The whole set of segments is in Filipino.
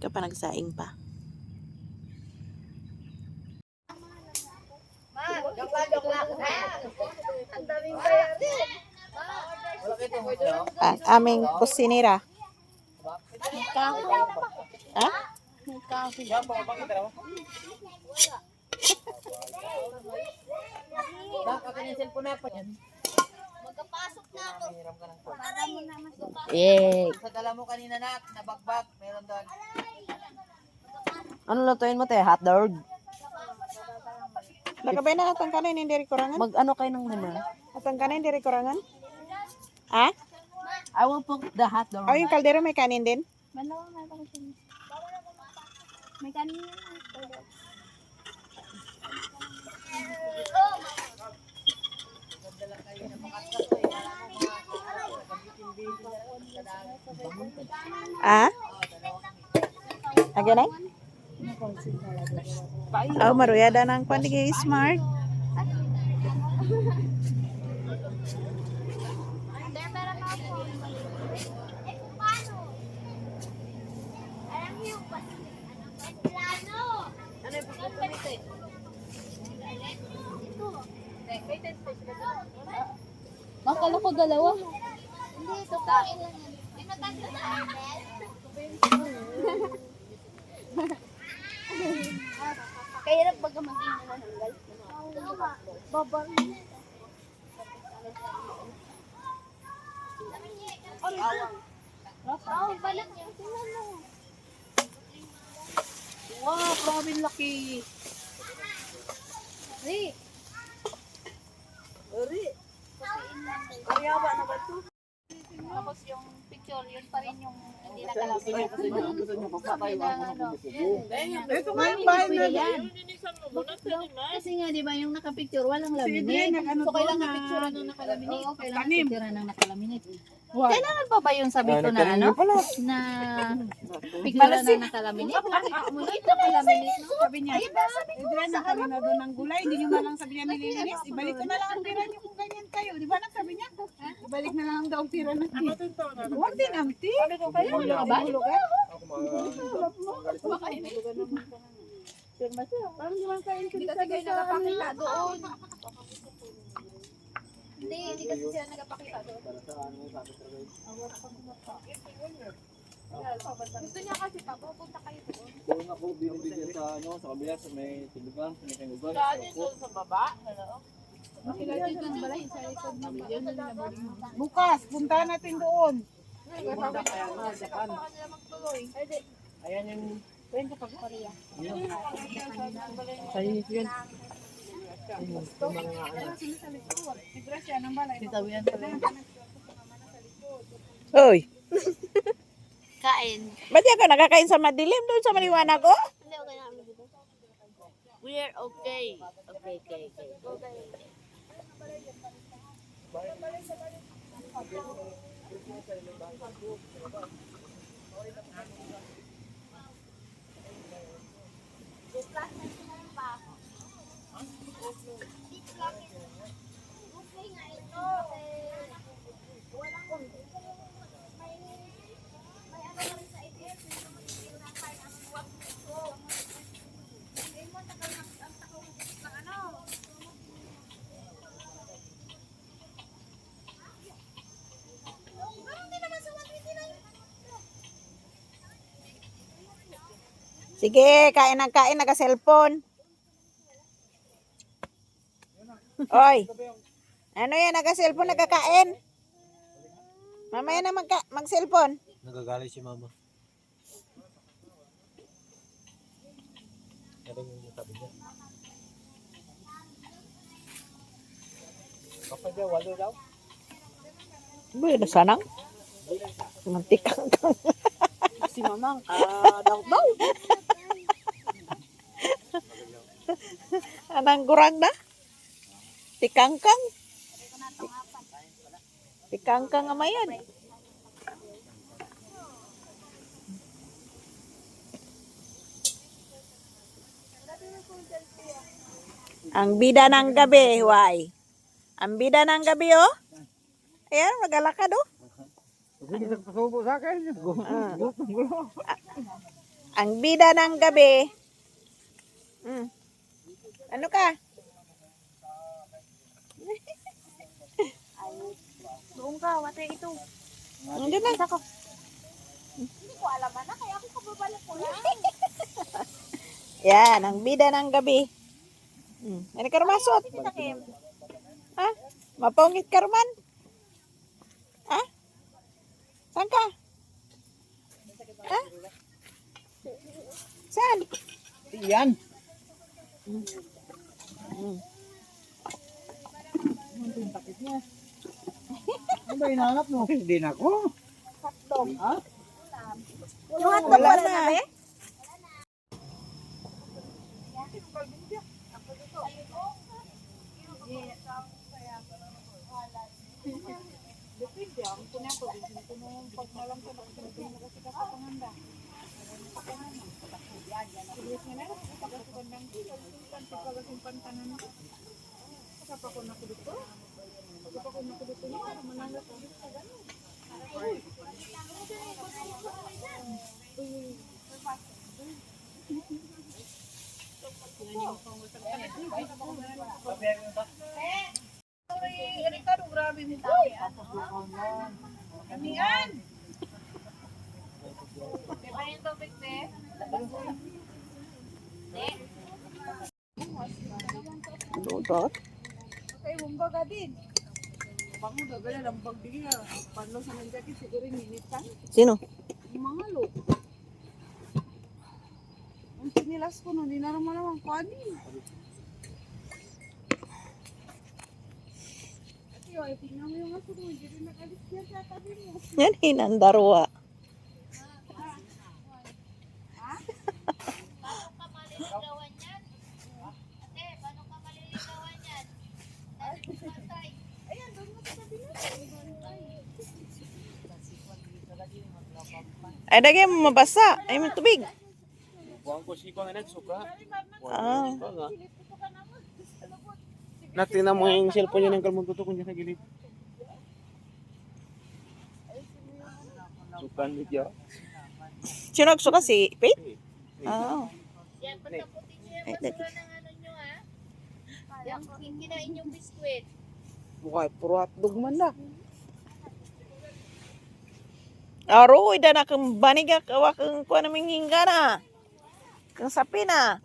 Ka pa nagsaing pa. Ang aming kusinira. Ha? Magkapasok na ako. Yay! Sa dala mo kanina na, nabagbag, meron doon. Ano lutuin mo, te? Hotdog? Nakabay na atang kanin hindi kurangan? Mag-ano kayo ng lima? Atang kanin hindi kurangan? Ha? I will put the hotdog. Oh, yung kaldero may kanin din? May kanina. Ah? Again? Oh, maruyada ng pandigay smart. Makala ko dalawa. Hindi, ito kain lang yan. Kahirap baga maging nananggal. Babar. Oh, balik niya. Tingnan mo. Wow, grabe laki. Ri. Uri. Karyawa na ba ito? Tapos yung picture, yun pa rin yung hindi nakalapin. Ito nga yung bahay na yan. Kasi nga, di ba, yung nakapicture, walang laminate. So, kailangan picture ng nakalaminate. Oo, kailangan picture ng nakalaminate. Kailangan pa ba yung sabi ko na ano? Na picture ng nakalaminate? Ito nakalaminate, no? Sabi niya, Adrian, nakaroon na doon ng gulay. Hindi niyo malang sabi niya nililinis. Ibalik ko na lang ang pira niyo kung ganyan kayo. Di ba nang sabi niya? Ibalik na lang daw ang pira ng tea. Huwag din ang tea. Kayo, ano ba? Hindi kasi kayo nakapakita doon. Hindi kasi sila nagpapakita doon. Gusto niya kasi pa, pupunta kayo doon. Kung ako bibigyan sa ano, sa kabila sa may tulugan, sa may tulugan. sa baba? Bukas, punta natin doon. Ayan yung Grasya ng balay. Hoy, Kain. ba't yan ka nakakain sa madilim doon sa maliwanag ko? Hindi, okay namin dito. We're okay. Okay. Sige, kain ng kain, naka-cellphone. Oy, ano yan, naka-cellphone, nagkakain? Mamaya na mag-cellphone. nagagalit si mama. Ano yung sabi niya? Kapag niya, walo daw. Buhay na sanang. Mantikang kang. Si Mamang, daw. Anang gurang na? Tikangkang. Tikangkang amayan. Ang bida ng gabi, why? Ang bida ng gabi, oh. Ayan, magalakad, oh. Sige, nagpasubo sa akin. Ang bida ng gabi. Ano ka? Doon ka, watay ito. Andun na. Hindi ko alam na, kaya ako kababalik ko lang. Yan, ang bida ng gabi. Ano ka rumasot? Ha? Mapungit ka ruman? Ha? Saan ka? Ha? Saan? Yan. Ano ba hinahanap mo? Hindi na ako. Yung hotdog wala na, eh? Dudot. Kay Mumbaga din. Bango daw ganyan ang pagdigi nga. Panlo sa mga jacket siguro minitan. Sino? Mga lo. Ang sinilas ko no, di na naman kwani. Ati ay tingnan mo yung aso mo, hindi rin nakalis yan sa tabi mo. Yan, hinandarwa. Ay, dagay mo mabasa. Ay, may tubig. Buang ko si Kuang Anak, suka. Ah. Natina mo yung cellphone niya ng kalmong tutok niya sa gilid. Sukan video. Sino nagsuka si Faith? Ah. Yan, pataputin niyo yung Ay, basura ng ano nyo, ha? Yung kinain yung biskwit. Buhay, puro hotdog man na. Aroy, da na kang baniga kawa kang kuha naming hingga na. Kang sapi na.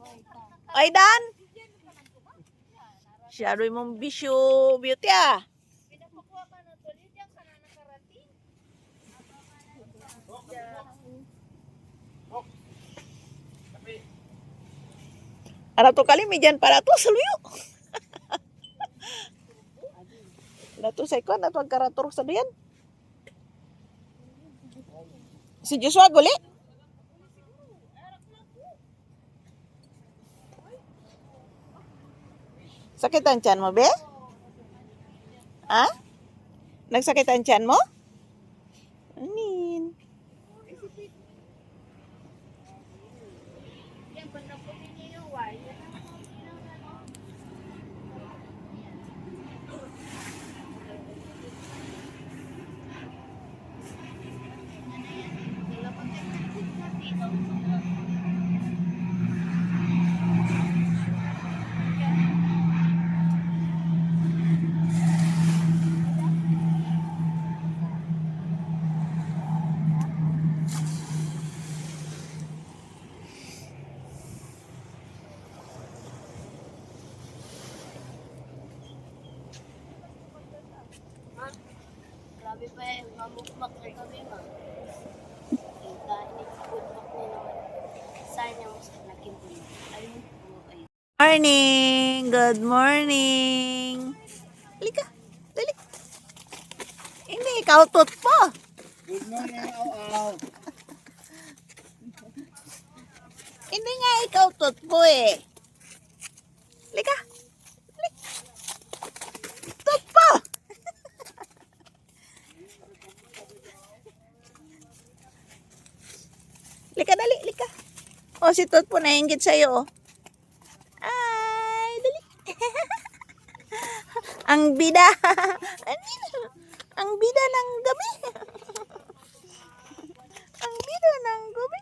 Ay, Dan! Siyadoy mong bisyo beauty, ah. Pinapakuha ka na tuloy, yan ka na nakarating. Ara to kali medyan para to saluyo. Dato sa ikon at karator sa diyan. Si Joshua guli. Sakit ang tiyan mo, be? Ha? Nagsakit ang tiyan mo? Anin? Yan, pataputin niyo yung wire. Grabe pa eh, mamukmak na kami nga. Kain ni Goodbak na naman. Sayang mo sa laking puno. Ayun, ano kayo? Morning! Good morning! Halika! Dali! Hindi, ikaw tot po! Good morning, aw. Hindi nga ikaw tot po eh! Halika! Halika! Tot po! Halika, dali! Halika! O, si tot po nainggit sa'yo, oh. Ay, dali! Ang bida. Ang bida ng gabi. Ang bida ng gabi.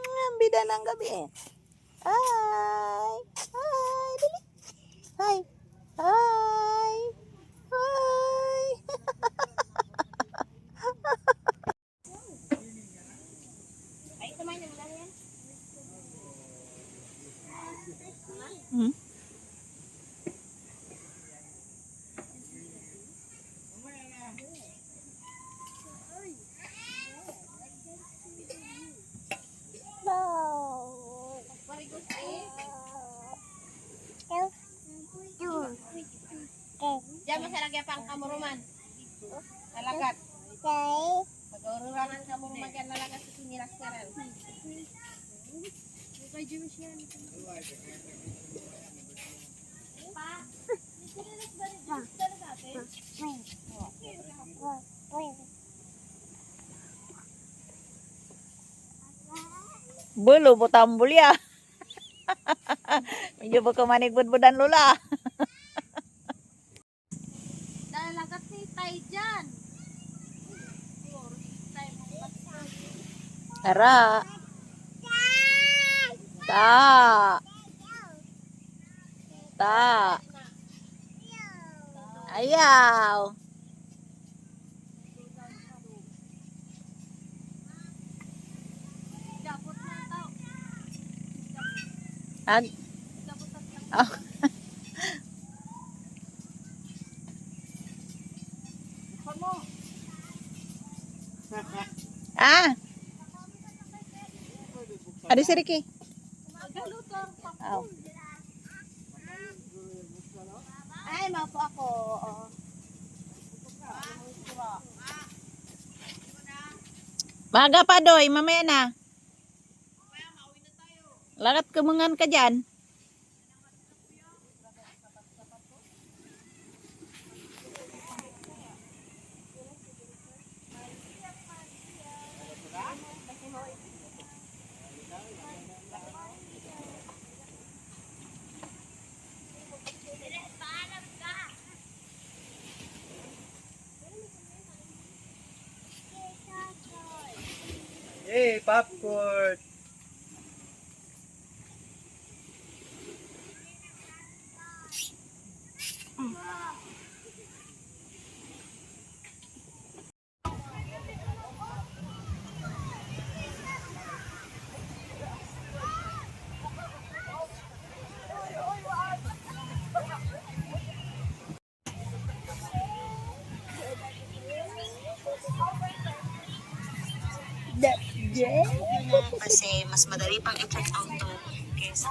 Ang bida ng gabi. Hi. Hi. Dali. Hi. Hi. Hi. Hmm? Diyan mo sa lagyan pang kamuruman. Nalagat. Pag-ururangan kamuruman yan nalagat sa sinilas ka rin. Bulo, butambul ya. Medyo ba kamanig-budbudan lula. Nalagat si Tay dyan. Tara. Ta. Ta. Ayaw. Ag. Oh. Ah. Ada si Ricky. Oh. Ay, mapo ako. Oo. Maga pa doy, mamaya na. Lagat kemengan ka dyan. Hey, popcorn! Kasi mas madali pang i-check out to kesa